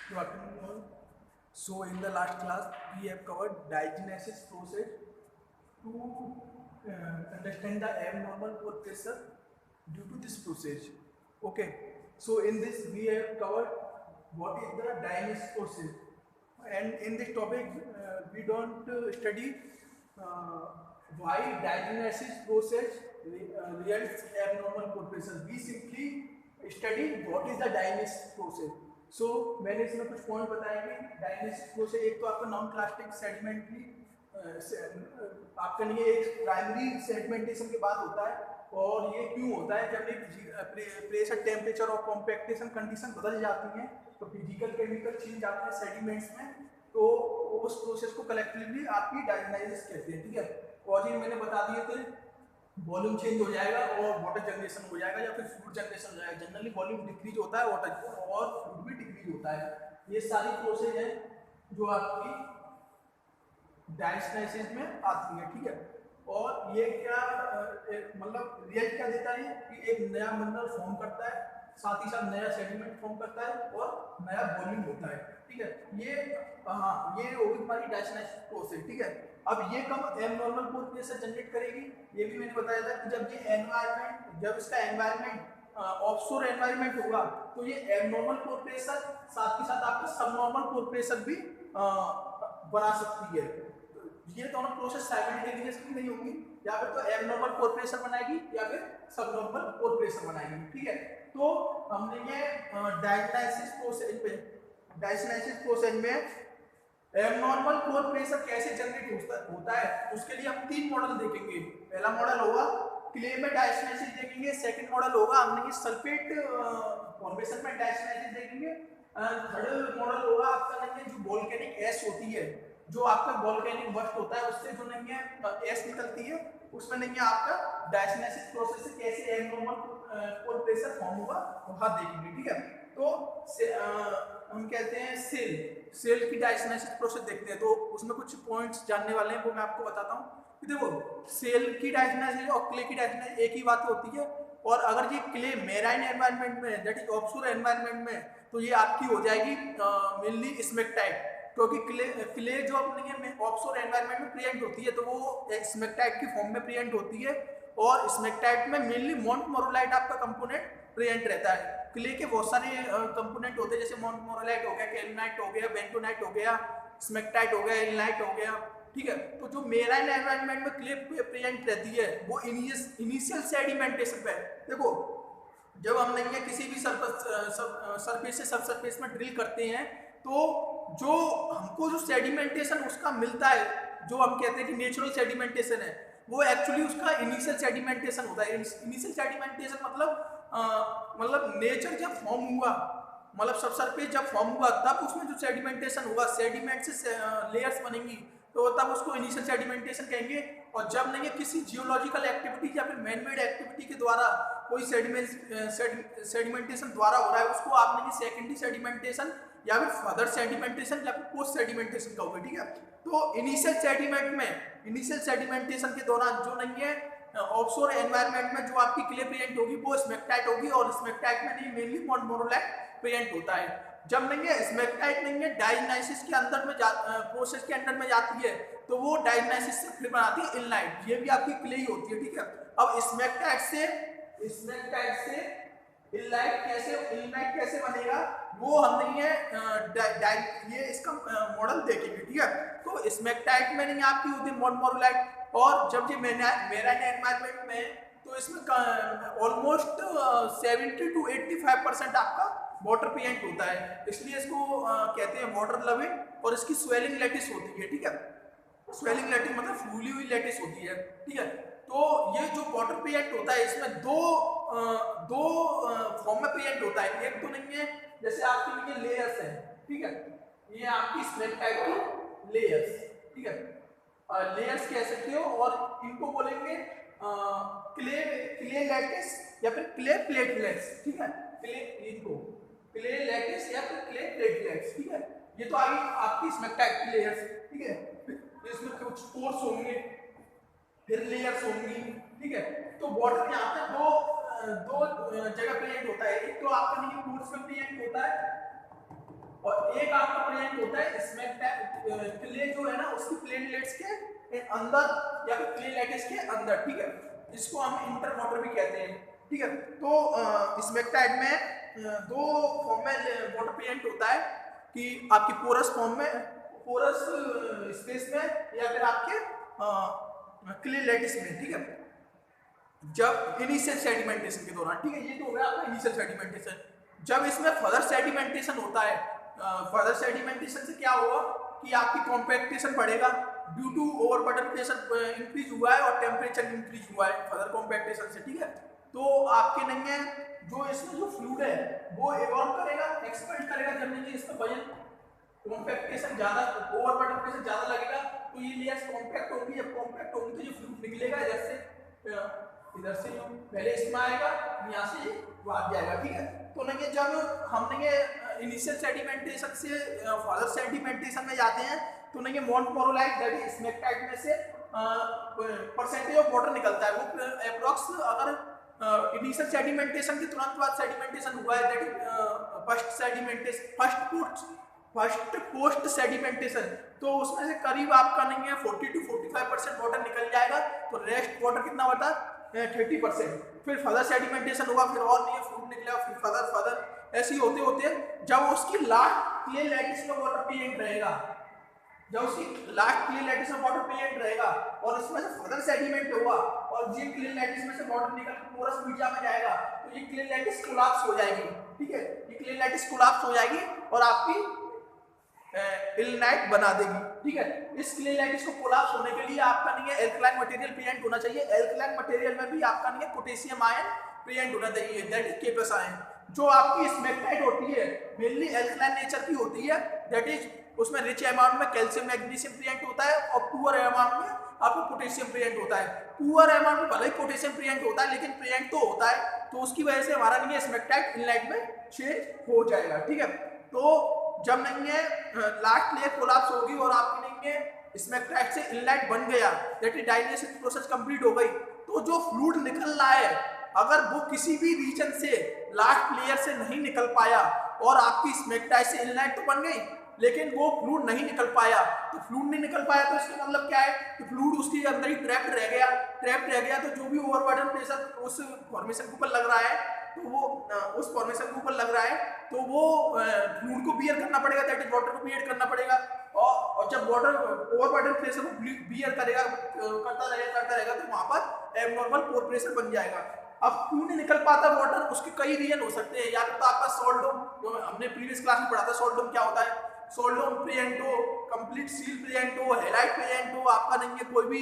Good afternoon all. So in the last class we have covered diagenesis process to understand the abnormal pore pressure due to this process. Okay. So in this we have covered what is the diagenesis process, and in this topic we don't study uh, why diagenesis process results abnormal pore pressure. We simply study what is the diagenesis process. सो मैंने इसमें कुछ point बताए कि डायनेसिस process एक तो आपका non plastic sedimentary आपका नहीं एक प्राइमरी सेडिमेंटेशन के बाद होता है, और ये क्यों होता है जब एक प्रेशर टेम्परेचर और कॉम्पैक्टेशन कंडीशन बदल जाती हैं तो फिजिकल केमिकल चेंज आते हैं सेडिमेंट्स में, तो उस प्रोसेस को कलेक्टिवली आपकी डायनेसिस कहते हैं। ठीक है, और ये मैंने बता दिए थे वॉल्यूम चेंज हो जाएगा और वाटर जनरेशन हो जाएगा या फिर फ्लूइड जनरेशन हो जाएगा। जनरली वॉल्यूम डिक्रीज होता है वाटर और फ्लूइड भी डिक्रीज होता है। ये सारी प्रोसेस है जो आपकी डायनेसिस में आती है। ठीक है, और ये क्या मतलब रिजल्ट क्या देता है कि एक नया मिनरल फॉर्म करता है, साथ ही साथ नया सेडिमेंट फॉर्म करता है और नया वॉल्यूम होता है। ठीक है, ये ये होगी हमारी डायनेसिस प्रोसेस। ठीक है, अब ये कब एबनॉर्मल पोर प्रेशर जनरेट करेगी, ये भी मैंने बताया था कि जब ये एनवायरनमेंट, जब इसका एनवायरनमेंट ऑफशोर एनवायरनमेंट होगा तो ये एबनॉर्मल पोर प्रेशर साथ ही साथ आपका सबनॉर्मल पोर प्रेशर भी बना सकती है। ये दोनों प्रोसेस साइमल्टेनियसली नहीं होंगी, या फिर तो एबनॉर्मल पोर प्रेशर बनाएगी या फिर सबनॉर्मल पोर प्रेशर बनाएगी। ठीक है, तो हमने ये डायनेसिस प्रोसेस में एबनॉर्मल पोर प्रेशर कैसे जनरेट होता है उसके लिए हम तीन मॉडल देखेंगे। पहला मॉडल होगा क्ले में डायनेसिस देखेंगे, सेकंड मॉडल होगा हमने सल्फेट फॉर्मेशन में डायनेसिस देखेंगे, थर्ड मॉडल होगा आपका नहीं जो वोल्केनिक ऐश होती है, जो आपका वोल्केनिक बस्ट होता है उससे जो नहीं है ऐश निकलती है, उसमें नहीं है आपका डायनेसिस प्रोसेस से कैसे एबनॉर्मल पोर प्रेशर फॉर्म होगा वहां देखेंगे। ठीक है, तो हम कहते हैं सेल की डायनेसिस प्रोसेस देखते हैं, तो उसमें कुछ पॉइंट्स जानने वाले हैं वो मैं आपको बताता हूँ। देखो, सेल की डायनेसिस और क्ले की डायनेसिस एक ही बात होती है, और अगर ये क्ले मेराइन एनवायरनमेंट में दैट इज ऑफशोर एनवायरनमेंट में तो ये आपकी हो जाएगी मेनली स्मेक्टाइट, क्योंकि क्ले जो अपने ऑफशोर एनवायरनमेंट में प्रेजेंट होती है तो वो स्मेक्टाइट की फॉर्म में प्रेजेंट होती है, और स्मेक्टाइट में मेनली मोंटमोरोलाइट आपका कंपोनेंट प्रेजेंट रहता है। क्ले के बहुत सारे कंपोनेंट होते हैं, जैसे मोंटमोरोलाइट हो गया, कैल्नाइट हो गया, बेंटोनाइट हो गया, स्मेक्टाइट हो गया, एल्नाइट हो गया। ठीक है, तो जो मेराइन एनवायरनमेंट में क्ले प्रेजेंट रहती है वो इनिशियल सेडिमेंटेशन पे, देखो जब हम नहीं किसी भी सरफेस से सब सरफेस में ड्रिल करते हैं तो जो हमको जो सेडिमेंटेशन उसका मिलता है, जो हम कहते हैं कि नेचुरल सेडिमेंटेशन है, वो एक्चुअली उसका इनिशियल सेडिमेंटेशन होता है। इनिशियल सेडिमेंटेशन मतलब नेचर जब फॉर्म हुआ, मतलब सब सरफेस जब फॉर्म हुआ तब उसमें जो सेडिमेंटेशन हुआ, सेडिमेंट से लेयर्स बनेंगी तो तब उसको इनिशियल सेडिमेंटेशन कहेंगे। और जब नहीं किसी जियोलॉजिकल एक्टिविटी या फिर मैनमेड एक्टिविटी के द्वारा कोई सेडिमेंटेशन द्वारा हो रहा है उसको आप नहीं सेकेंडरी सेडिमेंटेशन या फिर फर्दर सेडिमेंटेशन या फिर पोस्ट सेडिमेंटेशन कहोगे। ठीक है, तो इनिशियल सेडिमेंटेशन के दौरान जो नहीं है ऑफशोर एनवायरनमेंट में जो आपकी क्ले प्रेजेंट होगी वो स्मेक्टाइट होगी, और स्मेक्टाइट में नहीं मेनली मोनोलाइट प्रेजेंट होता है। जब नहीं है स्मेक्टाइट नहीं है डायनेसिस के अंदर में प्रोसेस के अंदर में जाती है तो वो डायनेसिस से फिर बनाती है इल्लाइट, ये भी आपकी क्ले ही होती है। ठीक है, अब स्मेक्टाइट से इल्लाइट कैसे बनेगा वो हम नहीं है ये इसका मॉडल देखेंगे। ठीक है, तो स्मेक्टाइट में नहीं आपकी होती है मोनोलाइट, और जब ये मेराइन एनवायरनमेंट में तो इसमें ऑलमोस्ट 70 to 85% आपका वाटर प्रेजेंट होता है, इसलिए इसको कहते हैं वाटर लविंग, और इसकी स्वेलिंग लैटिस होती है। ठीक है, स्वेलिंग लैटिस मतलब फूली हुई लैटिस होती है। ठीक है, तो ये जो वाटर प्रेजेंट होता है इसमें दो फॉर्म में प्रेजेंट होता है। एक तो नहीं है जैसे आपके लिए लेयर्स है, ठीक है, ये आपकी स्मेक्टाइट की लेयर्स। ठीक है, लेयर्स कह सकते हो, और इनको बोलेंगे क्ले लैटिस या फिर क्ले प्लेटलेट्स। ठीक है, क्ले लैटिस या फिर क्ले प्लेटलेट्स। ठीक है, ये तो आई आपकी स्मेक्टाइट की लेयर्स। ठीक है, इसमें कुछ पोर्स होंगे, फिर लेयर्स होंगी। ठीक है, तो वाटर यहाँ पे दो जगह प्रेजेंट होता है, एक तो आपका नहीं पोर्स में प्रेजेंट होता है और एक आपका प्रियंट होता है स्मेक्टाइट क्ले जो है ना उसकी प्लेटलेट्स के अंदर या फिर क्ले लैटिस के अंदर, ठीक है, इसको हम इंटर वाटर भी कहते हैं, ठीक है। तो स्मेक्टाइट में दो फॉर्म में वाटर प्रियंट होता है कि आपकी पोरस फॉर्म में, पोरस स्पेस में, या फिर आपके क्ले लैटिस में, ठीक है, जब इनिशियल सेडिमेंटेशन के दौरान, ठीक है, ये तो हो गया आपका इनिशियल सेडिमेंटेशन। जब इसमें फर्दर सेडिमेंटेशन होता है, फर्दर सेडिमेंटेशन से क्या होगा कि आपकी कॉम्पैक्टेशन बढ़ेगा due to overburden pressure increase हुआ है और टेम्परेचर इंक्रीज हुआ है फर्दर कॉम्पैक्टेशन से, ठीक है। तो आपके नहीं है जो इसमें जो फ्लूइड है वो इवॉल्व करेगा, एक्सपेंड करेगा, जब नहीं इसका वजन कॉम्पैक्टेशन ज्यादा, ओवरबर्डन प्रेशर ज्यादा लगेगा तो ये लेयर्स कॉम्पैक्ट होगी, जब कॉम्पैक्ट होगी तो ये फ्लूइड निकलेगा इधर से जो पहले इसमें आएगा, यहाँ से भाग जाएगा, ठीक है। तो नहीं जब हम नहीं इनिशियल सेडिमेंटेशन से फर्दर सेडिमेंटेशन में जाते हैं तो नहीं मोनोपोरोलाइट दैट इज स्मेक्टाइट में से परसेंटेज ऑफ वाटर निकलता है, वो अप्रॉक्स अगर इनिशियल सेडिमेंटेशन के तुरंत बाद सेडिमेंटेशन हुआ है that is first post sedimentation, तो उसमें से करीब आपका नहीं है 40 to 45% वाटर निकल जाएगा, तो रेस्ट वाटर कितना होता है 30%। फिर फर्दर सेडिमेंटेशन होगा, फिर और नहीं फ्लूइड निकलेगा, फिर फर्दर ऐसे ही होते होते जब उसकी लास्ट क्ले लैटिस में वाटर पीएंट रहेगा, जब उसकी लास्ट क्ले लैटिस में वाटर पीएंट रहेगा और इसमें से फर्दर सेडिमेंट होगा और ये क्ले लैटिस में से वाटर निकल के पोरस मीडिया में जाएगा तो ये क्ले लैटिस कोलैप्स हो जाएगी, ठीक है, ये क्ले लैटिस कोलैप्स हो जाएगी और आपकी इल्नाइट बना देगी, ठीक है। इस क्ले लैटिस को कोलैप्स होने के लिए आपका नहीं है एल्कलाइन मटेरियल प्रेजेंट होना चाहिए, एल्कलाइन मटेरियल में भी आपका नहीं है पोटेशियम आयन प्रेजेंट होना चाहिए दैट इज K+ आयन। जो आपकी स्मेक्टाइट होती है मेनली एल्कलाइन नेचर की होती है, दैट इज उसमें रिच अमाउंट में कैल्शियम मैग्नीशियम प्रेजेंट होता है और पुअर अमाउंट में आपको पोटेशियम प्रेजेंट होता है। पुअर अमाउंट में भले ही पोटेशियम प्रेजेंट होता है लेकिन प्रेजेंट तो होता है, तो उसकी वजह से हमारा नहीं है स्मेक्टाइट इनलाइट में चेंज हो जाएगा, ठीक है। तो जब नहीं है लास्ट लेयर कोलैप्स होगी और आपकी नहीं है स्मेक्टाइट से इनलाइट बन गया, that is digestion process complete हो गई, तो जो फ्लूइड निकल रहा है अगर वो किसी भी रीजन से लास्ट लेयर से नहीं निकल पाया और आपकी स्मेक्टाइट से इनलाइट तो बन गई लेकिन वो फ्लूइड नहीं निकल पाया, तो फ्लूइड नहीं निकल पाया तो इसका मतलब क्या है कि फ्लूइड उसके अंदर ही ट्रैप्ड रह गया, तो जो भी ओवरबर्डन प्रेशर उस फॉर्मेशन के ऊपर लग रहा है तो वो उस फॉर्मेशन के ऊपर लग रहा है तो वो फ्लूइड को बियर करना पड़ेगा, दैट इज वाटर को बियर करना पड़ेगा, और जब वाटर ओवरबर्डन प्रेशर को बियर करेगा करता रहेगा तो वहां पर एबनॉर्मल पोर प्रेशर बन जाएगा। अब क्यों नहीं निकल पाता वाटर, उसके कई रीजन हो सकते हैं, या तो आपका सॉल्ट डोम, जो हमने प्रीवियस क्लास में पढ़ा था सॉल्ट डोम क्या होता है, सॉल्ट डोम प्रेजेंट हो, कंप्लीट सील प्रेजेंट हो, हेलाइट प्रेजेंट हो, आपका नहीं है कोई भी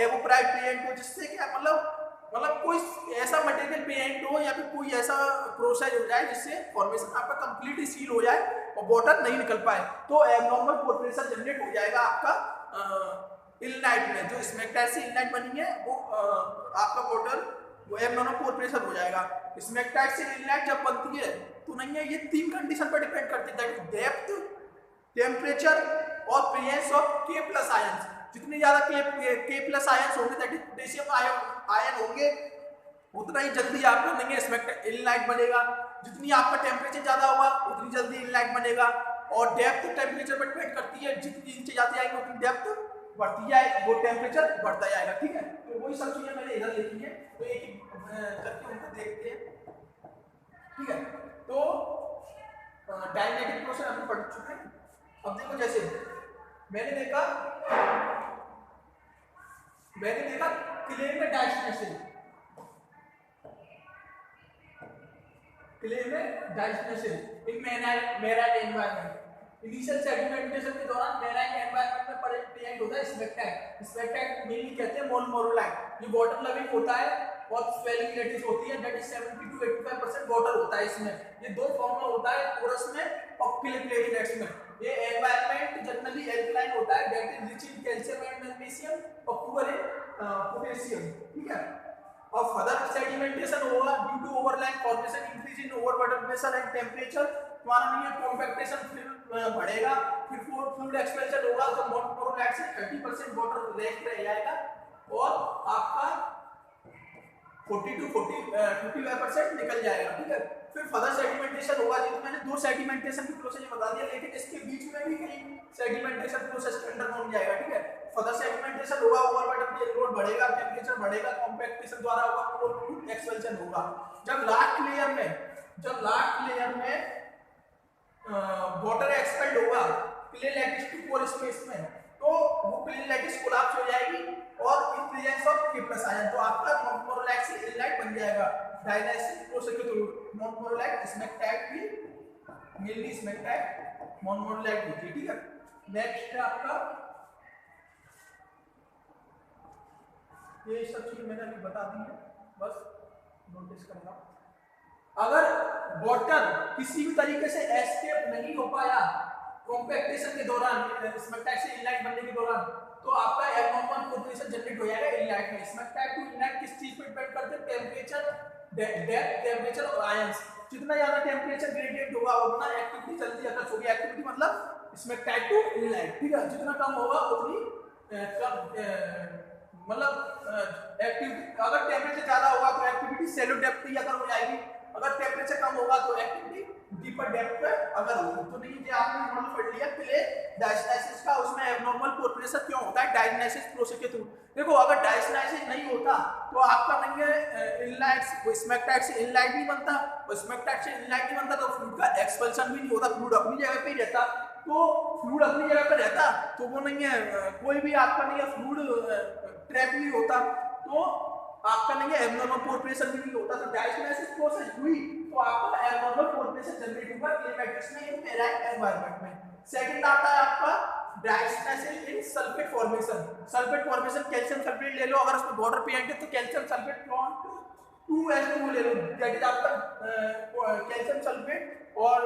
एवोप्राइट प्रेजेंट हो, जिससे क्या मतलब कोई ऐसा मटेरियल प्रेजेंट हो या फिर कोई ऐसा प्रोसेस हो जाए जिससे फॉर्मेशन आपका कंप्लीटली सील हो जाए और वाटर नहीं निकल पाए, तो एबनॉर्मल पोर प्रेशर जनरेट हो जाएगा आपका इल्नाइट में। जो स्मेक्टाइट से इल्नाइट बनी है वो आपका वाटर वो एबनॉर्मल पोर प्रेशर हो जाएगा। स्मेक्टाइट से इल्नाइट जब बनती है तो नहीं है ये 3 कंडीशन पर डिपेंड करती है, दैट इज डेप्थ, टेम्परेचर और प्रेजेंस ऑफ K+ आयंस। जितनी ज्यादा K+ आयंस होंगे दैट इज पोटेशियम आयन होंगे उतना ही जल्दी आपका नहीं है स्मेक्टाइट इल्नाइट बनेगा, जितनी आपका टेम्परेचर ज्यादा होगा उतनी जल्दी इल्नाइट बनेगा, और डेप्थ टेम्परेचर पर डिपेंड करती है, जितनी नीचे जाती जाएगी उतनी डेप्थ बढ़ती जाएगी, वो टेम्परेचर बढ़ता जाएगा, ठीक है। तो वही सब चीजें मैंने इधर लिखी है, तो एक एक करके उनको देखते हैं, ठीक है। तो डायनेटिक प्रोसेस हम पढ़ चुके हैं। अब देखो जैसे मैंने देखा क्ले में डाइजेशन, इन मेराइन एनवायरनमेंट, इनिशियल सेडिमेंटेशन के दौरान मेराइन एनवायरनमेंट में प्रेजेंट होता है स्मेक्टाइट मेनली कहते हैं मोनोपोरोलाइट, ये वाटर लविंग होता है और स्वेलिंग लैटिस होती है, दैट इज 70 to 85% वाटर होता है इसमें, ये दो फॉर्म में होता है पोरस में और क्ले प्लेटलेट्स में। ये एनवायरनमेंट जनरली एल्कलाइन होता है, that is rich in calcium and magnesium और पुअर इन पोटेशियम, ठीक है। और फर्दर सेडिमेंटेशन होगा due to overlap formation increase in overburden pressure and temperature, तुम्हारा नहीं है कॉम्पैक्टेशन फिर बढ़ेगा, फिर फ्लूइड एक्सपेंशन होगा तो मोनोपोरोलाइट से 30% वाटर रेस्ट रह जाएगा और आपका 40 to 45% निकल जाएगा, ठीक है। फिर फर्दर सेडिमेंटेशन होगा। जी तो मैंने दो सेडिमेंटेशन की प्रोसेस बता दिया, लेकिन इसके बीच में भी कहीं सेडिमेंटेशन प्रोसेस के अंडर कौन जाएगा, ठीक है। फर्दर सेडिमेंटेशन होगा, ओवरबर्डन लोड बढ़ेगा, टेंपरेचर बढ़ेगा, कॉम्पैक्टेशन द्वारा होगा, एक्सपेंशन होगा। जब लास्ट लेयर में वाटर एक्सपेल्ड होगा clay lattice to pore space में, तो वो क्ले लैटिस कोलैप्स हो जाएगी और in presence of K+ ion तो आपका मोनोमोरोलैक से इनलाइट बन जाएगा डायनासिस प्रोसेस के थ्रू। मोनोमोरोलैक स्मेक्टैट भी मेनली स्मेक्टैट मोनोमोरोलैक होती है, ठीक है। नेक्स्ट है आपका ये सब चीज मैंने अभी बता दी है, बस नोटिस करना। अगर वाटर किसी भी तरीके से एस्केप नहीं हो पाया कॉम्पैक्टेशन के दौरान, स्मेक्टैट से इनलाइट बनने के दौरान, तो आपका एब्नॉर्मल पोर्शन जनरेट हो जाएगा इनलाइट में। स्मेक्टैट टू इनलाइट किस चीज पे डिपेंड करते हैं, टेंपरेचर, डेप्थ, टेंपरेचर और आयंस। जितना ज्यादा टेंपरेचर ग्रेडियंट होगा उतना एक्टिविटी जल्दी अटैच होगी। एक्टिविटी मतलब स्मेक्टैट टू इनलाइट, ठीक है। जितना कम होगा उतनी मतलब एक्टिविटी, अगर टेंपरेचर ज्यादा होगा तो एक्टिविटी सैलो डेप्थ पे अगर हो जाएगी, अगर टेंपरेचर कम होगा तो एक्टिविटी डीपर डेप्थ पे अगर होगी। तो नहीं ये आपने मॉडल पढ़ लिया क्ले डायस्टाइसिस का, उसमें एब्नॉर्मल पोर प्रेशर क्यों होता है, डायस्टाइसिस प्रोसेस के थ्रू। देखो अगर डायस्टाइसिस नहीं होता तो आपका नहीं है इनलाइट, स्मेक्टैट से इनलाइट नहीं बनता, और स्मेक्टैट से इनलाइट नहीं बनता तो फ्लूइड का एक्सपल्शन भी नहीं होता, फ्लूइड अपनी जगह पे ही रहता। तो फ्लूइड अपनी जगह पे रहता तो वो नहीं है कोई भी आपका नहीं है फ्लूइड ट्रैप नहीं होता, तो आपका नहीं है एब्नॉर्मल पोर प्रेशर भी नहीं होता। तो डायस्टाइसिस प्रोसेस हुई तो आपका एब्नॉर्मल पोर प्रेशर जनरेट होगा क्ले मैट्रिक्स में इन एराइड एनवायरनमेंट में। सेकंड आता है आपका diastasis in sulphate formation. Sulphate formation calcium sulphate ले लो, अगर उसमें वाटर प्रेजेंट है तो कैल्शियम सल्फेट बॉन्ड 2H2 ले लो, दैट इज आपका कैल्शियम सल्फेट और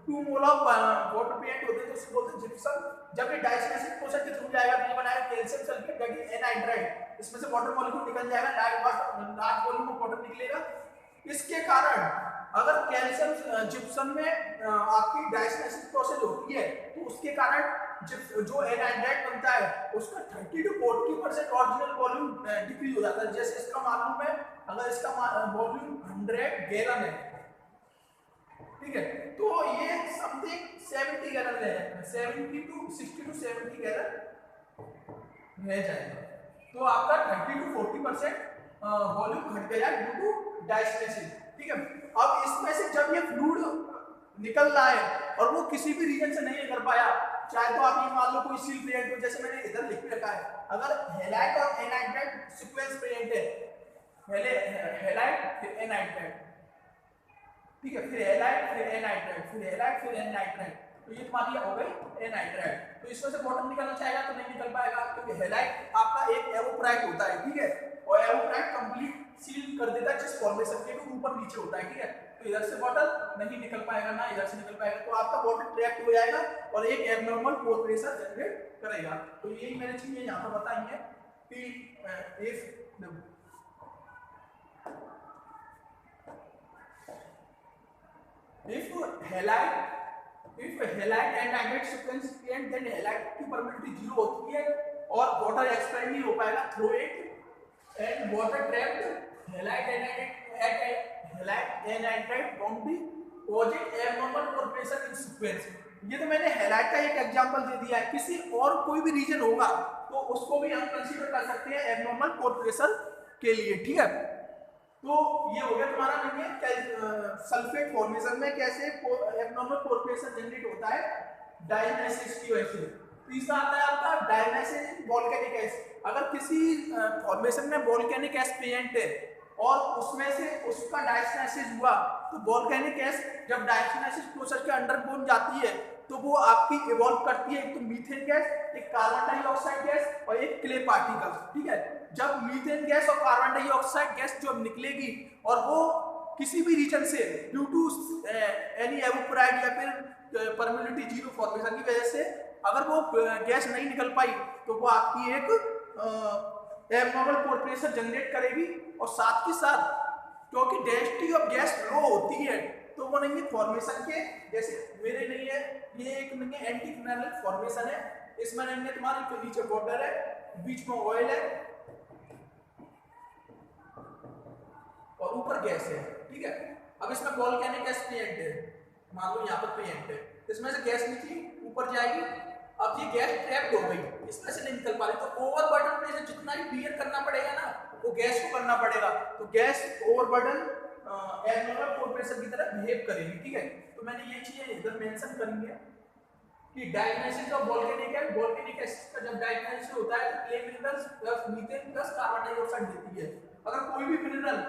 2 मोल ऑफ वाटर प्रेजेंट होते हैं तो उसको बोलते हैं जिप्सम। जब ये डायस्टाइसिस प्रोसेस के थ्रू जाएगा तो ये बनाएगा calcium sulphate, that is anhydride, इसमें से वाटर मॉलिक्यूल निकल जाएगा, लार्ज वॉल्यूम ऑफ वाटर निकलेगा। इसके कारण अगर कैल्शियम जिप्सम में आपकी डायस्टाइसिस प्रोसेस होती है तो उसके कारण जो एनहाइड्राइड बनता है उसका 30 to 40% ओरिजिनल वॉल्यूम डिक्रीज हो जाता है। जैसे इसका मालूम है, अगर इसका वॉल्यूम 100 गैलन है, ठीक है, तो ये समथिंग 70 गैलन है, 60 to 70 गैलन रह जाएगा। तो आपका 30 to 40% वॉल्यूम घट गया ड्यू टू डायस्टाइसिस, ठीक है। अब इसमें से जब ये फ्लूइड निकल रहा है और वो किसी भी रीजन से नहीं निकल पाया, चाहे तो आप ये मान लो कोई सील प्रेजेंट हो, जैसे मैंने इधर लिख के रखा है, अगर हैलाइट और एनहाइड्राइड सीक्वेंस प्रेजेंट है, पहले हैलाइट फिर एनहाइड्राइड, ठीक है, फिर हैलाइट फिर एनहाइड्राइड, फिर हैलाइट फिर एनहाइड्राइड, तो ये तुम्हारी हो गई एनहाइड्राइड। तो इसमें से वाटर निकलना चाहेगा तो नहीं निकल पाएगा क्योंकि हैलाइट आपका एक एवोप्राइट होता है, ठीक है, और एवोप्राइट कंप्लीट सील कर देता है जिस फॉर्मेशन के ऊपर नीचे होता है, ठीक है। तो इधर से वाटर नहीं निकल पाएगा ना इधर से निकल पाएगा, तो आपका वाटर ट्रैप हो जाएगा और एक एब्नॉर्मल पोर प्रेशर जनरेट करेगा। तो यही मैंने चीजें यहाँ पर बताई हैं कि if halide and nitrate sequence and then halide की permeability 0 होती है और water expand नहीं हो पाएगा through it and water trapped halide and nitrate won't be causing abnormal pore pressure in sequence। ये तो मैंने हैलाइड का एक एग्जांपल दे दिया है, किसी और कोई भी रीजन होगा तो उसको भी हम कंसीडर कर सकते हैं एब्नॉर्मल पोर प्रेशर के लिए, ठीक है। तो ये हो गया तुम्हारा नहीं है सल्फेट फॉर्मेशन में कैसे एब्नॉर्मल पोर प्रेशर जनरेट होता है डायनासिस की वजह से। तीसरा आता है आपका डायनासिस इन वोल्केनिक एश। अगर किसी फॉर्मेशन में वोल्केनिक एश प्रेजेंट है और उसमें से उसका डायनासिस हुआ तो वोल्केनिक एश जब डायनासिस प्रोसेस के अंडर पहुंच जाती है तो वो आपकी इवॉल्व करती है एक तो मीथेन गैस, एक कार्बन डाइऑक्साइड गैस और एक क्ले पार्टिकल, ठीक है। जब मीथेन गैस और कार्बन डाइऑक्साइड गैस जो निकलेगी और वो किसी भी रीजन से ड्यू टू एनी एवोपराइड या फिर परमेबिलिटी जीरो फॉर्मेशन की वजह से अगर वो गैस नहीं निकल पाई तो वो आपकी एक एब्नॉर्मल पोर प्रेशर जनरेट करेगी और साथ के साथ क्योंकि डेंसिटी ऑफ गैस लो होती है तो वो नहीं है फॉर्मेशन के जैसे मेरे नहीं है, ये एक नहीं है एंटी फिनाइल फॉर्मेशन है, इसमें नहीं है तुम्हारे नीचे वाटर है, बीच में ऑयल है और ऊपर गैस है, ठीक है। अब इसमें वोल्केनिक एक्सपेरिएंट है, मान लो यहाँ पर पेरेंट है, इसमें से गैस निकली ऊपर जाएगी, अब ये गैस ट्रैप्ड हो गई, इसमें से नहीं निकल पा रही, तो ओवरबर्डन प्रेशर जितना ही बियर करना पड़ेगा ना वो गैस को करना पड़ेगा, तो gas overburden abnormal pore pressure की तरह बिहेव करेगी। ठीक है, तो मैंने ये चीजें इधर मेंशन करी है कि डायग्नोसिस ऑफ वोल्केनिक है, वोल्केनिक एसिड का जब डायग्नोसिस होता है तो clay minerals plus methane plus carbon dioxide देती है। अगर कोई भी मिनरल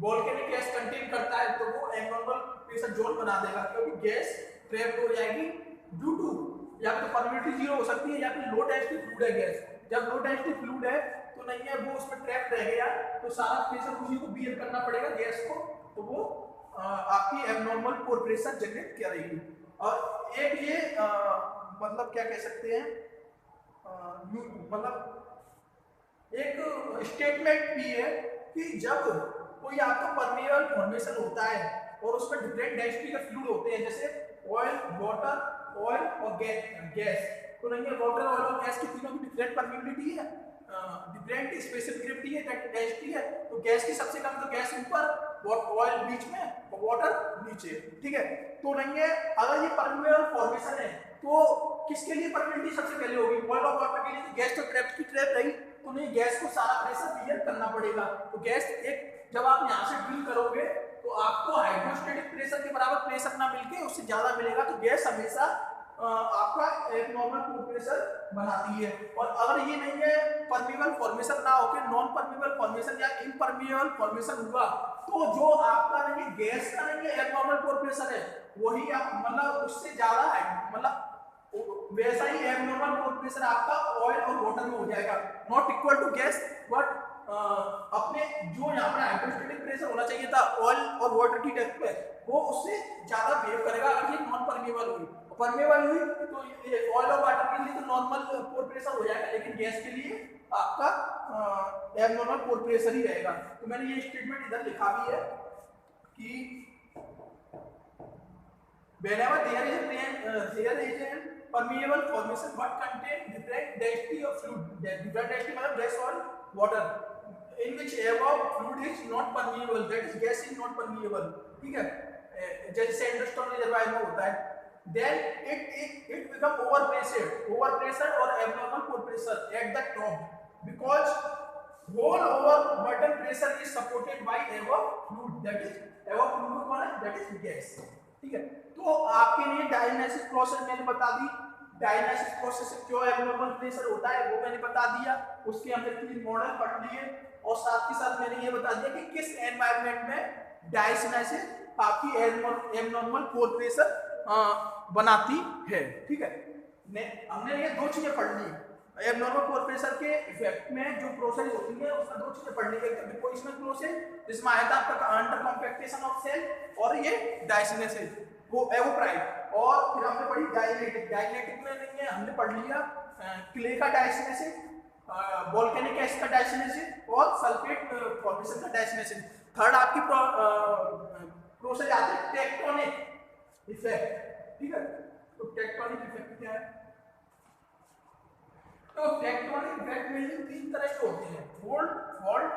वोल्केनिक गैस कंटेन करता है तो वो एब्नॉर्मल प्रेशर जोन बना देगा, क्योंकि गैस ट्रैप्ड हो जाएगी ड्यू टू या तो परमिटिविटी जीरो हो सकती है या फिर लो डेंसिटी फ्लूइड है गैस। जब लो डेंसिटी फ्लूइड है तो नहीं है वो उसमें ट्रैप रह गया तो सारा प्रेशर उसी को बियर करना पड़ेगा गैस को, तो वो आपकी एब्नॉर्मल कोर प्रेशर जनरेट करेगी। और एक ये मतलब क्या कह सकते हैं, मतलब एक स्टेटमेंट भी है कि जब कोई आपका परमेबल फॉर्मेशन होता है और उसमें डिफरेंट डेंसिटी के फ्लूइड होते हैं, जैसे ऑयल, वाटर, ऑयल और गैस, तो नहीं है वाटर, ऑयल और गैस की तीनों की डिफरेंट परमेबिलिटी है, डिफरेंट स्पेसिफिक ग्रेविटी है, डेंसिटी है, तो गैस की सबसे कम तो गैस ऊपर, ऑयल बीच में और वाटर नीचे। ठीक है, तो नहीं है अगर ये परमेबल फॉर्मेशन है तो किसके लिए परमेबिलिटी सबसे पहले होगी, ऑयल और वाटर के लिए, तो गैस तो ट्रैप की ट्रैप रही, तो नहीं गैस को सारा प्रेशर बियर करना पड़ेगा, तो गैस एक जब आप यहाँ से ड्रिल करोगे तो आपको हाइड्रोस्टेटिक प्रेशर के बराबर प्रेशर ना मिलके उससे ज्यादा मिलेगा, तो गैस हमेशा आपका एब्नॉर्मल कोर प्रेशर बनाती है। और अगर ये नहीं है परमेबल फॉर्मेशन ना होकर नॉन परमेबल फॉर्मेशन या इम्परमेबल फॉर्मेशन हुआ, तो जो आपका नहीं गैस का नहीं है एब्नॉर्मल कोर प्रेशर है वही आप मतलब उससे ज्यादा है, मतलब वैसा ही एब्नॉर्मल कोर प्रेशर आपका ऑयल और वाटर में हो जाएगा, not equal to gas, but अपने जो यहाँ पर हाइड्रोस्टेटिक प्रेशर होना चाहिए था ऑयल और वाटर की डेप्थ पे वो उससे ज्यादा बिहेव करेगा अगर ये नॉन परमेबल हुई। परमेबल हुई तो ये ऑयल और वाटर के लिए तो नॉर्मल कोर प्रेशर हो जाएगा, लेकिन गैस के लिए आपका एब्नॉर्मल कोर प्रेशर ही रहेगा। तो मैंने ये स्टेटमेंट इधर लिखा भी है कि whenever there is a permeable formation but contain different density of fluid, different density मतलब gas or water, in which above fluid is not permeable, that is gas is not permeable, ठीक है, जैसे sandstone reservoir में होता है, then it become overpressure or abnormal core pressure at the top because whole overburden pressure is supported by above fluid, that is above fluid कौन है, that is gas। ठीक है, तो आपके लिए डायग्नोसिस प्रोसेस मैंने बता दी, डायग्नोसिस प्रोसेस से क्यों एब्नॉर्मल प्रेशर होता है वो मैंने बता दिया, उसके हमने 3 मॉडल पढ़ लिए और साथ ही साथ मैंने ये बता दिया कि किस एनवायरनमेंट में डायग्नोसिस आपकी एब्नॉर्मल कोर प्रेशर बनाती है। ठीक है, हमने ये 2 चीजें पढ़ ली, एब्नॉर्मल कोर प्रेशर के इफेक्ट में जो प्रोसेस होती है उसमें 2 चीजें पढ़ ली, एक तो डिपोजिशनल प्रोसेस जिसमें आया था आपका अंडर कॉम्पैक्टेशन ऑफ सेल और ये डायग्नोसिस वो एवोप्राइड, और फिर हमने पढ़ी डायलेटिक, डायलेटिक में नहीं है हमने पढ़ लिया क्ले का डायग्नोसिस, वोल्केनिक एसिड का डायग्नोसिस और सल्फेट फॉर्मेशन का डायग्नोसिस। थर्ड आपकी प्रोसेस आती है टेक्टोनिक इफेक्ट। ठीक है, तो टेक्टोनिक इफेक्ट क्या है, तो टेक्टोनिक इफेक्ट में 3 तरह के होते हैं, फोल्ड, फॉल्ट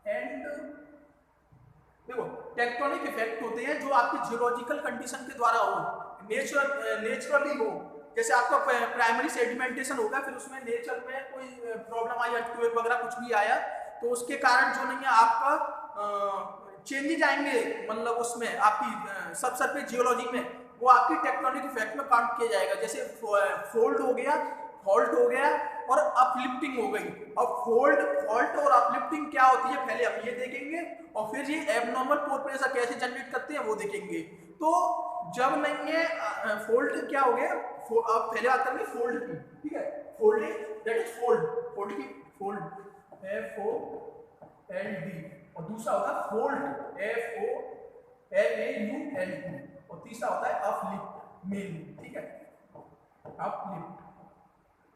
एंड, देखो टेक्टोनिक इफेक्ट होते हैं जो आपके जियोलॉजिकल कंडीशन के द्वारा हो, नेचुरली हो, जैसे आपका प्राइमरी सेडिमेंटेशन होगा फिर उसमें नेचर में कोई प्रॉब्लम आई, अर्थक्वेक वगैरह कुछ भी आया तो उसके कारण जो नहीं है आपका चेंजेज आएंगे, मतलब उसमें आपकी सबसरफेस जियोलॉजी में वो आपकी टेक्टोनिक इफेक्ट में काउंट किया जाएगा, जैसे फोल्ड हो गया, फॉल्ट हो गया और अपलिफ्टिंग हो गई। अब फोल्ड, फॉल्ट और अपलिफ्टिंग क्या होती है पहले हम ये देखेंगे और फिर ये एब्नॉर्मल कोर प्रेशर कैसे जनरेट करते हैं वो देखेंगे। तो जब नहीं है फोल्ड क्या हो गया, अब पहले बात करेंगे फोल्ड की। ठीक है, folding that is fold, fold की फोल्ड FOLD, और दूसरा होता है फोल्ड FOLAULT, और तीसरा होता है अपलिफ्ट मेनली। ठीक है, अपलिफ्ट।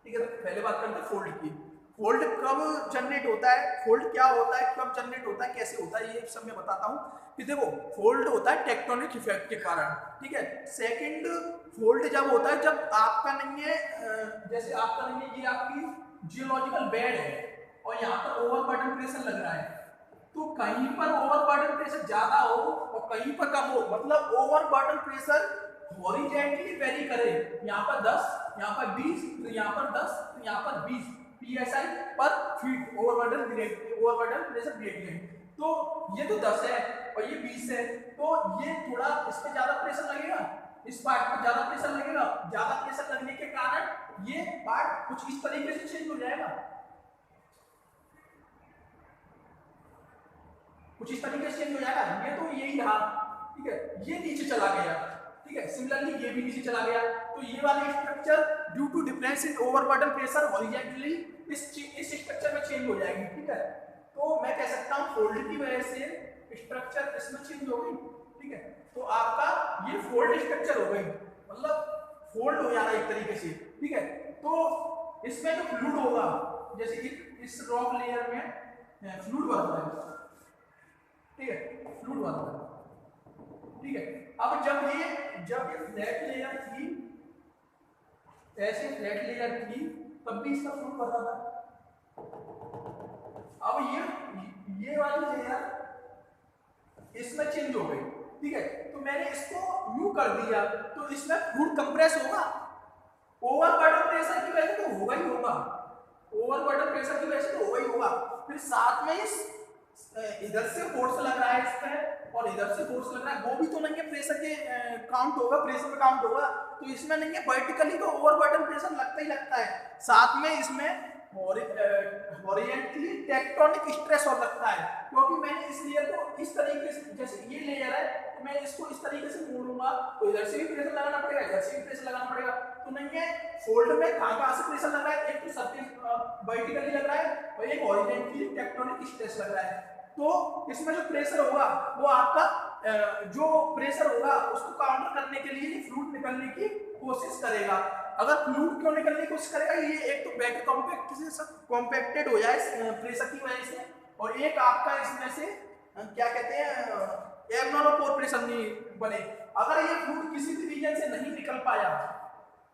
ठीक है, तो पहले बात करते हैं फोल्ड की। फोल्ड कब जनरेट होता है, फोल्ड क्या होता है, कब जनरेट होता है, कैसे होता है, ये सब मैं बताता हूँ कि देखो फोल्ड होता है टेक्टोनिक इफेक्ट के कारण। ठीक है, सेकंड फोल्ड जब होता है जब आपका नहीं है जैसे आपका नहीं है ये आपकी जियोलॉजिकल बेड है और यहाँ पर ओवरबर्डन प्रेशर लग रहा है, तो कहीं पर ओवरबर्डन प्रेशर ज्यादा हो और कहीं पर कम हो, मतलब ओवरबर्डन प्रेशर हॉरिजॉन्टली वेरी करे, यहाँ पर 10, यहाँ पर 20, तो यहाँ पर 10, तो यहाँ पर 20 psi पर फीट ओवरबर्डन प्रेशर ग्रेडियंट। तो ये तो 10 है और ये 20 है, तो ये थोड़ा इस पे ज्यादा प्रेशर लगेगा, इस पार्ट पर ज्यादा प्रेशर लगेगा। ज्यादा प्रेशर लगने के कारण ये पार्ट कुछ इस तरीके से चेंज हो जाएगा, कुछ इस तरीके से चेंज हो जाएगा। ये तो यही रहा, ठीक है, ये नीचे चला गया, ठीक है, सिमिलरली ये भी नीचे चला गया। तो ये वाले structure due to difference in overburden pressure horizontally इस स्ट्रक्चर में चेंज हो जाएगी, ठीक है। तो मैं कह सकता हूं फोल्ड की वजह से स्ट्रक्चर इसमें चेंज हो गई, ठीक है। तो आपका ये फोल्ड स्ट्रक्चर हो गई, मतलब फोल्ड हो जाना एक तरीके से, ठीक है। तो इसमें जो फ्लूइड होगा, जैसे इस रॉक लेयर में फ्लूइड बनता है, ठीक है, फ्लूइड बनता है, ठीक है। अब जब ये फ्लैट लेयर थी, ऐसे फ्लैट लेयर थी, तब भी इसका फ्लूइड बनता था। अब ये वाली लेयर इसमें चेंज हो गई, ठीक है। तो मैंने इसको यूं कर दिया, तो इसमें फ्लूइड कंप्रेस होगा, ओवरबर्डन प्रेशर की वजह से तो होगा ही होगा, ओवरबर्डन प्रेशर की वजह से तो होगा ही होगा। फिर साथ में इस इधर से फोर्स लग रहा है इस पे और इधर से फोर्स लग रहा है, वो भी तो नहीं है प्रेशर के काउंट होगा, प्रेशर में काउंट होगा। तो इसमें नहीं है, वर्टिकली तो ओवरबर्डन प्रेशर लगता ही लगता है, साथ में इसमें हॉरिजॉन्टली टेक्टोनिक स्ट्रेस और लगता है, क्योंकि मैंने इस लेयर को इस तरीके से, जैसे ये लेयर है तो मैं इसको इस तरीके से मोड़ूंगा, तो इधर से भी प्रेशर लगाना पड़ेगा, इधर से भी प्रेशर लगाना पड़ेगा। तो नहीं है, फोल्ड में कहां से प्रेशर लग रहा है, एक तो सरफेस वर्टिकली लग रहा है और एक हॉरिजॉन्टली टेक्टोनिक स्ट्रेस लग रहा है। तो इसमें जो प्रेशर होगा वो आपका जो प्रेशर होगा उसको काउंटर करने के लिए फ्लूइड निकलने की कोशिश करेगा। अगर फ्लूइड क्यों निकलने की कोशिश करेगा, ये एक तो बैक कॉम्पैक्टेड हो जाए प्रेशर की वजह से, और एक आपका इसमें से क्या कहते हैं एब्नॉर्मल पोर प्रेशर नहीं बने। अगर ये फ्लूइड किसी भी रीजन से नहीं निकल पाया,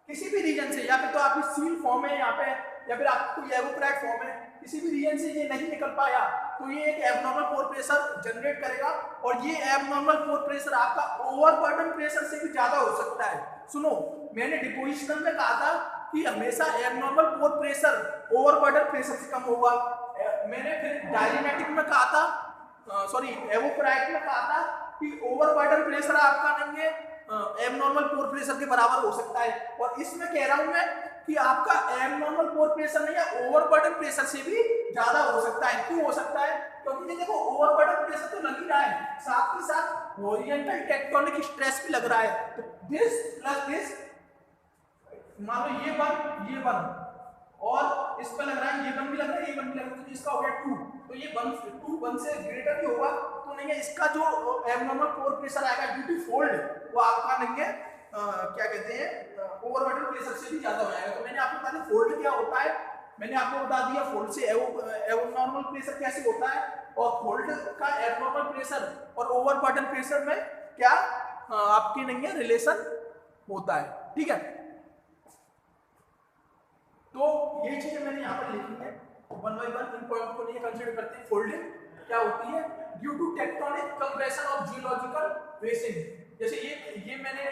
किसी भी रीजन से, या फिर तो आपकी सील फॉर्म है यहाँ पे, या फिर आपको एवोप्राइट फॉर्म है, किसी भी रीजन से ये नहीं निकल पाया, तो ये एक एब्नॉर्मल पोर प्रेशर जनरेट करेगा, और ये एब्नॉर्मल पोर प्रेशर आपका ओवरबर्डन प्रेशर से भी ज्यादा हो सकता है। सुनो, मैंने डिपोजिशन में कहा था कि हमेशा abnormal pore pressure overburden pressure से कम होगा। मैंने फिर डायनेमेटिक में कहा था, सॉरी एवोप्राइट में कहा था कि ओवरबर्डन प्रेशर आपका नहीं है, एबनॉर्मल पोर प्रेशर के बराबर हो सकता है। और इसमें कह रहा हूं मैं कि आपका एबनॉर्मल पोर प्रेशर नहीं है, ओवरबर्डन प्रेशर से भी ज्यादा हो सकता है। क्यों हो सकता है? क्योंकि ये देखो ओवरबर्डन प्रेशर तो लग ही रहा है, साथ ही साथ हॉरिजॉन्टल टेक्टोनिक स्ट्रेस भी लग रहा है। तो दिस प्लस दिस, मान लो ये वन और इस पर लग रहा है, ये वन भी लग रहा है, ये वन भी लग रहा है, तो इसका हो गया 2। तो ये 1 से ग्रेटर भी होगा, तो नहीं है इसका जो एबनॉर्मल पोर प्रेशर आएगा ड्यू टू फोल्ड, वो आपका नहीं है क्या कहते हैं ओवरबर्डन प्रेशर से भी ज्यादा हो जाएगा। तो मैंने आपको बता दिया फोल्ड क्या होता है, मैंने आपको बता दिया फोल्ड से एबनॉर्मल प्रेशर कैसे होता है, और फोल्ड का एबनॉर्मल प्रेशर और ओवरबर्डन प्रेशर में क्या आपके नहीं है रिलेशन होता है, ठीक है। तो ये चीजें मैंने यहाँ पर लिखी है, one by one in point को नहीं कंसीडर करते हैं। फोल्डिंग क्या होती है? Due to tectonic compression of geological basin. जैसे ये मैंने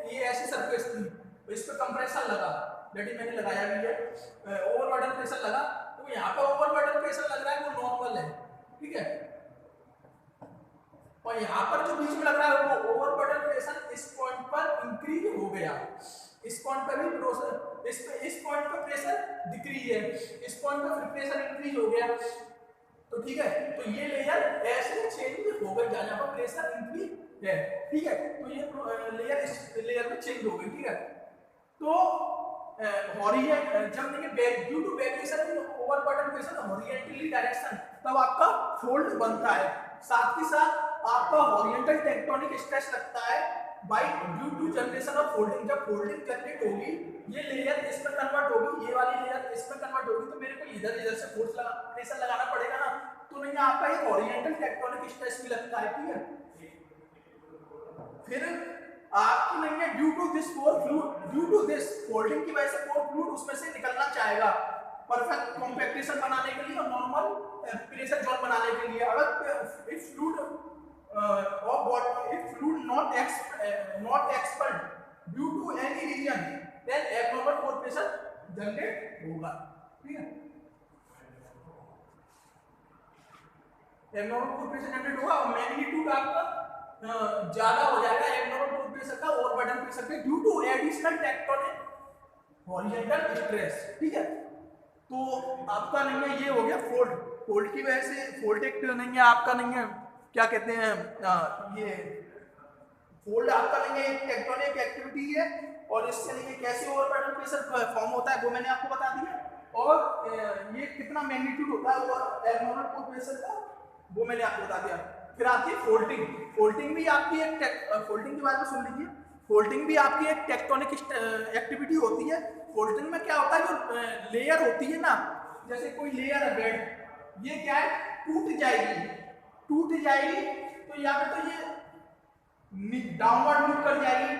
ये ऐसी सरफेस थी, तो इस पे कंप्रेशन लगा, दैट इज मैंने लगाया भी है, ओवरबर्डन प्रेशर लगा, तो यहाँ पर ओवरबर्डन प्रेशर लग रहा है वो नॉर्मल है, ठीक है। और यहाँ पर जो बीच में लग रहा है वो ओवरबर्डन प्रेशर इस पॉइंट पर इंक्रीज हो गया, इस पॉइंट पर भी इस पॉइंट पर प्रेशर डिक्रीज है, इस पॉइंट पर फिर प्रेशर इंक्रीज हो गया, तो ठीक है। तो ये लेयर ऐसे चेंज हो गई जहां पर प्रेशर इंक्रीज है, ठीक है। तो ये लेयर इस लेयर में चेंज हो गई, ठीक है। तो हॉरिजॉन्टल जब देखिए due to variation in overburden pressure horizontally direction, तब आपका फोल्ड बनता है, साथ ही साथ आपका हॉरिजॉन्टल टेक्टोनिक स्ट्रेस लगता है by due to generation of folding. जब फोल्डिंग जनरेट होगी, ये लेयर इसमें कन्वर्ट होगी, ये वाली लेयर इसमें कन्वर्ट होगी, तो मेरे को इधर से फोर्स प्रेशर लगाना पड़ेगा ना, तो नहीं आपका एक हॉरिजॉन्टल टेक्टोनिक स्ट्रेस भी लगता है, ठीक है। फिर आपकी नहीं है ड्यू टू दिस फोल्डिंग की वजह से पोर फ्लूइड उसमें से निकलना चाहेगा, परफेक्ट कॉम्पैक्टेशन बनाने के लिए और नॉर्मल प्रेशर जोन बनाने के लिए। अगर if fluid if fluid not expelled due to any reason, then abnormal pore pressure generate होगा। ठीक है, एब्नॉर्मल pore pressure जनरेट होगा और मैग्नीट्यूड आपका ज्यादा हो जाएगा एब्नॉर्मल pore pressure का ओवरबर्डन प्रेशर के due to additional tectonic horizontal stress. ठीक है, तो आपका नहीं है, ये हो गया फोल्ड की वजह से फोल्ड एक नहीं है आपका, नहीं है क्या कहते हैं ये फोल्ड आपका नहीं है, एक टेक्टोनिक एक्टिविटी है और इससे नहीं है कैसे ओवरबर्डन प्रेशर फॉर्म होता है वो मैंने आपको बता दिया और ये कितना मैग्नीट्यूड होता है और एब्नॉर्मल पोर प्रेशर का वो मैंने आपको बता दिया। फिर आती है फोल्डिंग भी आपकी एक फोल्डिंग के बारे में सुन लीजिए। फोल्डिंग भी आपकी एक टेक्टोनिक एक्टिविटी होती है। फोल्डिंग में क्या होता है, जो लेयर होती है ना, जैसे कोई लेयर है बेड, ये क्या है टूट जाएगी तो या फिर तो ये डाउनवर्ड मूव कर जाएगी,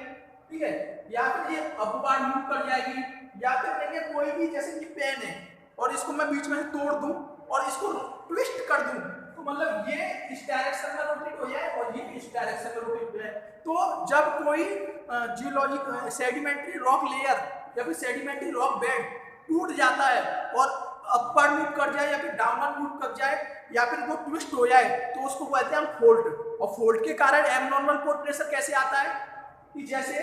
ठीक है, या फिर ये अपवर्ड मूव कर जाएगी, या फिर नहीं है कोई भी, जैसे कि पेन है और इसको मैं बीच में से तोड़ दूं और इसको ट्विस्ट कर दूं तो मतलब ये इस डायरेक्शन में रोटेट हो जाए और ये इस डायरेक्शन में रोटेट हो जाए। तो जब कोई जियोलॉजिक सेडिमेंट्री रॉक लेयर या फिर सेडिमेंट्री रॉक बेड टूट जाता है और अपवर्ड मूव कर जाए या फिर डाउनवर्ड मूव कर जाए या फिर वो ट्विस्ट हो जाए तो उसको कहते हैं हम फोल्ड। और फोल्ड के कारण एब्नॉर्मल पोर प्रेशर कैसे आता है कि जैसे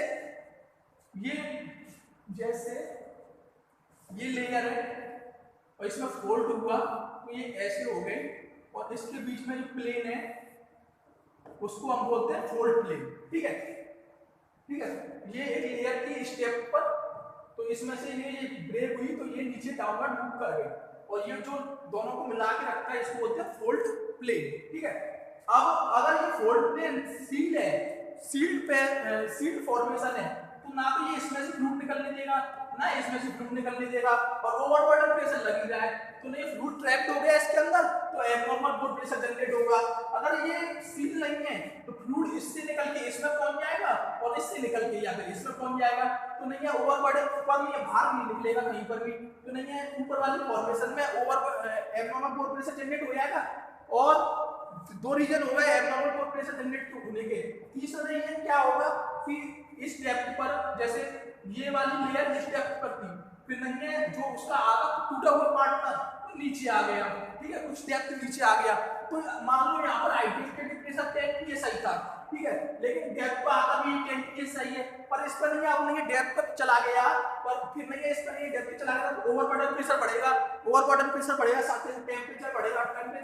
ये लेयर है और इसमें फोल्ड हुआ तो ये ऐसे हो गए और इसके बीच में जो प्लेन है उसको हम बोलते हैं फोल्ड प्लेन। ठीक है, ये एक लेयर की स्टेप पर तो इसमें से ये ब्रेक हुई तो ये नीचे डाउनवर्ड मूव कर गई और ये जो दोनों को मिला के रखता है इसको बोलते हैं फोल्ड प्लेन। ठीक है, अब अगर ये फोल्ड प्लेन सील्ड है, सील्ड फॉर्मेशन है तो ना तो ये इसमें से फ्लूइड निकलने देगा ना इसमें से फ्लूइड निकलने देगा और ओवरबर्डन प्रेशर लगी रहा है तो नहीं फ्लूइड ट्रैप्ड हो गया इसके अंदर तो एब्नॉर्मल पोर प्रेशर जनरेट होगा। अगर ये सील नहीं है तो फ्लूइड इससे निकल के इसमें पहुंच जाएगा और इससे निकल के या फिर इसमें पहुंच जाएगा तो नहीं है ओवरबर्डन ऊपर में बाहर नहीं निकलेगा कहीं पर भी तो नहीं है ऊपर वाली फॉर्मेशन में एब्नॉर्मल पोर प्रेशर जनरेट हो जाएगा। और दो रीजन हो गए एब्नॉर्मल पोर प्रेशर जनरेट होने के। तीसरा रीजन क्या होगा कि इस डेप्थ पर जैसे ये वाली लेयर इस डेप्थ पर थी फिर नहीं है जो उसका आधा टूटा हुआ पार्ट था तो नीचे आ गया, ठीक है, कुछ डेप्थ नीचे आ गया तो मान लो यहाँ पर आइडेंटिटी प्रेशर 10 psi था, ठीक है, लेकिन डेप्थ पर आता भी 10 psi है पर इस पर नहीं आप नहीं डेप्थ पर चला गया पर फिर नहीं इस पर नहीं डेप्थ पर चला गया तो ओवरबर्डन प्रेशर बढ़ेगा, साथ ही टेम्परेचर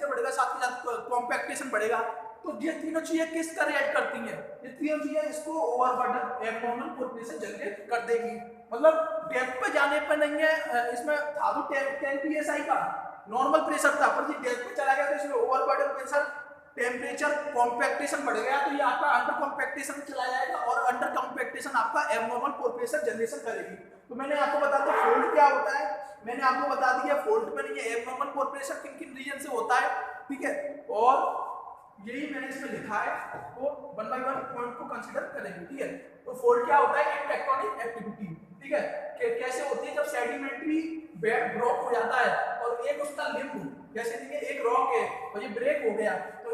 बढ़ेगा, साथ ही साथ कॉम्पैक्टेशन बढ़ेगा। तो ये तीनों चीजें किस तरह रिएक्ट करती हैं, ये तीनों चीजें इसको overburden abnormal pore pressure generate कर देगी। मतलब डेप्थ पे जाने पर नहीं है इसमें था तो 10 psi का नॉर्मल प्रेशर था पर ये डेप्थ पे चला गया तो इसमें ओवरबर्डन प्रेशर टेम्परेचर कॉम्पैक्टेशन बढ़ गया तो ये आपका अंडर कॉम्पैक्टेशन चला जाएगा और अंडर कॉम्पैक्टेशन आपका एब्नॉर्मल पोर प्रेशर जनरेशन करेगी। तो मैंने आपको बता दिया फोल्ड क्या होता है, मैंने आपको बता दिया फोल्ड में नहीं है एब्नॉर्मल पोर प्रेशर किन किन रीजन से होता है, ठीक है, और यही मैंने इसमें लिखा है तो वन बाय वन पॉइंट को कंसीडर करेंगे। ठीक है, तो फोल्ड क्या होता है, एक टेक्टोनिक एक्टिविटी, ठीक है, कैसे होती है जब सेडिमेंट्री बेड ब्रेक हो जाता है और एक उसका लिम्ब जैसे एक रॉक है और ये ब्रेक हो गया तो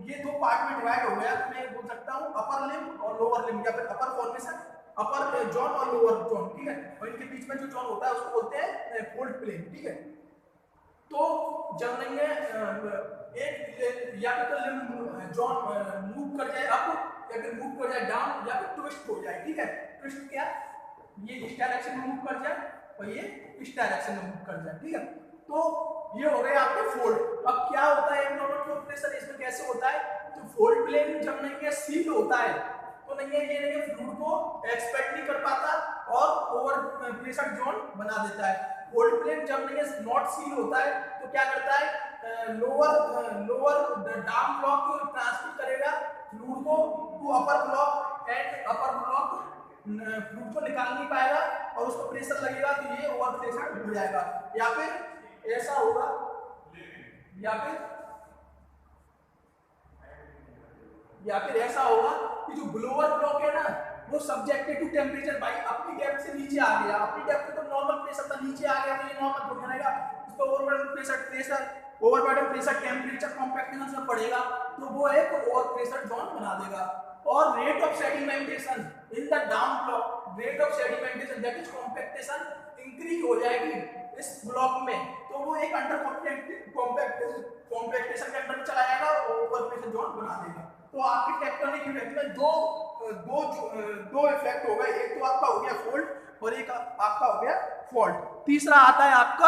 ये दो पार्ट में डिवाइड हो गया तो मैं बोल सकता हूँ अपर लिम्ब और लोअर लिम्ब या फिर अपर फॉर्मेशन अपर जॉन और लोअर जॉन, ठीक है, और इनके बीच में जो जॉन होता है उसको बोलते हैं फोल्ड प्लेन। ठीक है, तो जब नहीं है एक या तो लिम्ब जॉन मूव कर जाए अप या फिर मूव कर जाए डाउन या फिर ट्विस्ट हो जाए, ठीक है, ट्विस्ट क्या ये इस डायरेक्शन में मूव कर जाए और ये इस डायरेक्शन में मूव कर जाए, ठीक है, तो ये हो गए आपके फोल्ड। अब क्या होता है एब्नॉर्मल पोर प्रेशर, इसमें कैसे होता है, तो फोल्ड प्लेन जब नहीं है सील होता है तो नहीं है ये नहीं फ्लूइड को एक्सपेक्ट नहीं कर पाता और ओवर प्रेशर जोन बना देता है। फोल्ड प्लेन जब नहीं है नॉट सील होता है तो क्या करता है लोअर डाउन ब्लॉक को ट्रांसफर करेगा फ्लूइड को to upper block and upper block fluid को निकाल नहीं पाएगा और उसको प्रेशर लगेगा तो ये ओवर प्रेशर हो जाएगा या फिर ऐसा होगा या फिर ऐसा होगा कि जो ब्लोअर ब्लॉक है ना वो सब्जेक्टेड टू टेम्परेचर भाई अपनी डेप्थ से नीचे आ गया, अपनी डेप्थ तो नॉर्मल प्रेशर था नीचे आ गया तो ये नॉर्मल हो जाएगा उसका ओवरबर्डन प्रेशर टेम्परेचर कॉम्पैक्टेशन से पड़ेगा तो वो एक ओवर प्रेशर जोन बना देगा। और rate of sedimentation in the down block, rate of sedimentation that is compaction increase हो जाएगी इस ब्लॉक में, तो वो एक अंडर कॉम्पैक्टेशन के अंदर चला जाएगा और ओवर प्रेशर जोन बना देगा। तो आपके टेक्टोनिक इफेक्ट में दो इफेक्ट हो गए, एक तो आपका हो गया फोल्ड और एक आपका हो गया फॉल्ट। तीसरा आता है आपका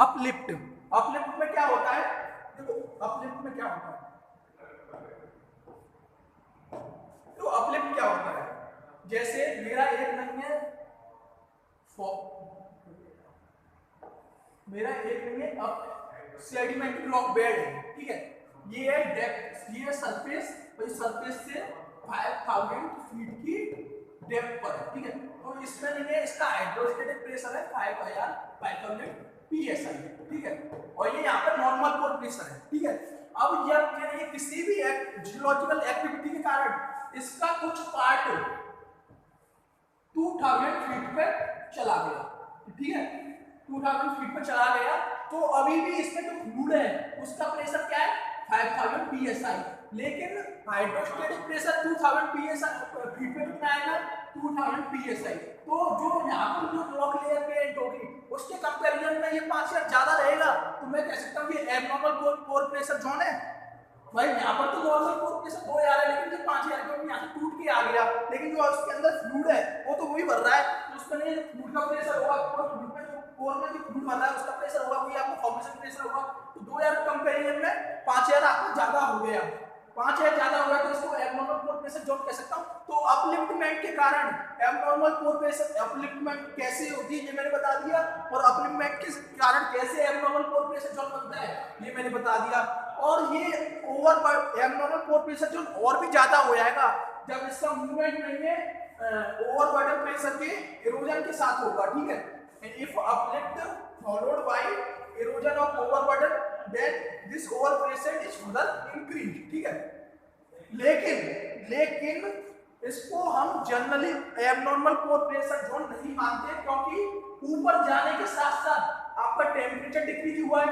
अपलिफ्ट। अपलिफ्ट में क्या होता है, देखो अपलिफ्ट में क्या होता है, तो अपलिफ्ट क्या होता है, जैसे मेरा एक नहीं है अब सेडिमेंट ब्लॉक बेड है, ठीक है, ये है डेप्थ, ये सरफेस और इस सरफेस से 5000 फीट की डेप्थ पर, ठीक है। तो इसमें नहीं है, इसका हाइड्रोस्टेटिक प्रेशर है 5000 psi, ठीक है, और ये यहाँ पर नॉर्मल कोर प्रेशर है, ठीक है। अब ये किसी भी जियोलॉजिकल एक्टिविटी के कारण इसका कुछ पार्ट 2000 फीट पे चला गया, ठीक है, 2000 फीट पे चला गया, तो अभी भी इसमें जो फ्लूइड है उसका प्रेशर क्या है 5000 psi, लेकिन हाइड्रोस्टेटिक प्रेशर 2000 psi फीट पे कितना आएगा 2000 psi। तो जो यहाँ पर जो रॉक लेयर पे होगी उसके कंपैरिजन में ये 5000 ज्यादा रहेगा, तो मैं कह सकता हूँ ये एब्नॉर्मल कोर प्रेशर जोन है। भाई यहाँ पर तो नॉर्मल कोर प्रेशर 2000 है, लेकिन जो 5000 क्योंकि यहाँ से टूट के आ गया, लेकिन जो उसके अंदर फ्लूइड है वो तो वही भर रहा है, तो उसमें नहीं फ्लूइड का प्रेशर होगा, कोर में जो फ्लूइड भर रहा है उसका प्रेशर होगा, वही आपको फॉर्मेशन प्रेशर होगा, तो 2000 कंपैरिजन में 5000 आपको ज्यादा हो गया, 5000 ज्यादा हो गया, तो इसको एब्नॉर्मल कोर प्रेशर जोन कह सकता हूं। तो अपलिफ्टमेंट के कारण एब्नॉर्मल कोर प्रेशर, अपलिफ्टमेंट कैसे होती है ये मैंने बता दिया, और अपलिफ्टमेंट के कारण कैसे एब्नॉर्मल कोर प्रेशर जोन बनता है ये मैंने बता दिया। और ये एब्नॉर्मल कोर प्रेशर जोन और भी ज्यादा हो जाएगा जब इसका मूवमेंट नहीं है ओवरबर्डन प्रेशर के इरोजन के साथ होगा, ठीक है। If uplift followed by erosion of overburden then this overpressure is further increased, ठीक है। लेकिन इसको हम generally abnormal pore pressure zone नहीं मानते, क्योंकि ऊपर जाने के साथ साथ आपका टेम्परेचर डिक्रीज हुआ है,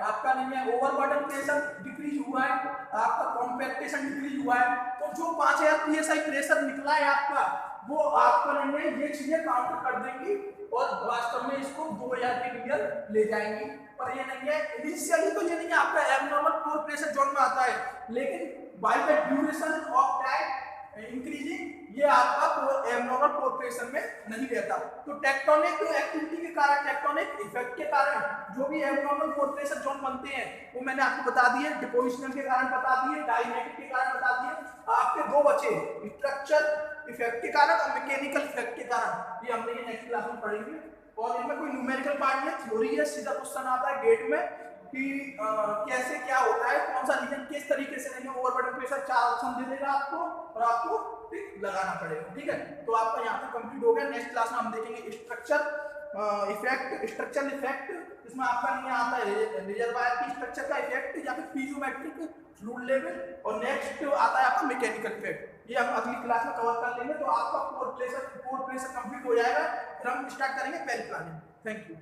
आपका नहीं है ओवरबर्डन प्रेशर डिक्रीज हुआ है, आपका कॉम्पैक्टेशन डिक्रीज हुआ है, तो जो 5000 psi प्रेशर निकला है आपका वो आपको नहीं है ये चीजें काउंटर कर देंगी और वास्तव में इसको 2000 के नियर ले जाएंगी। पर ये नहीं है, इनिशियली तो ये नहीं है आपका एब्नॉर्मल कोर प्रेशर जोन में आता है, लेकिन by the duration of time increasing ये आपका एब्नॉर्मल कोर प्रेशर में नहीं रहता। तो टेक्टोनिक एक्टिविटी के कारण, टेक्टोनिक इफेक्ट के कारण जो भी एब्नॉर्मल कोर प्रेशर जोन बनते हैं वो मैंने आपको बता दिए, डिपोजिशनल के कारण बता दिए, डायनेमिक के कारण बता दिए, आपके दो बचे स्ट्रक्चर इफेक्ट के कारण और मैकेनिकल इफेक्ट के कारण, ये हमने नेक्स्ट क्लास में पढ़ेंगे। और इनमें कोई न्यूमेरिकल पार्ट नहीं है, थ्योरी है, सीधा क्वेश्चन आता है गेट में कि कैसे क्या होता है, कौन सा रीजन किस तरीके से नहीं है ओवरबर्डन प्रेशर, 4 ऑप्शन दे देगा आपको और आपको टिक लगाना पड़ेगा, ठीक है। तो आपका यहाँ पे कंप्लीट हो गया। नेक्स्ट क्लास में हम देखेंगे स्ट्रक्चर इफेक्ट, स्ट्रक्चरल इफेक्ट, इसमें आपका नहीं आता है रिजर्वायर की स्ट्रक्चर का इफेक्ट या फिर पीजोमेट्रिक फ्लूइड लेवल, और नेक्स्ट आता है आपका मैकेनिकल इफेक्ट, ये हम अगली क्लास में कवर कर लेंगे। तो आपका कोर प्रेशर कंप्लीट हो जाएगा, फिर हम स्टार्ट करेंगे पेल प्लानिंग। Thank you.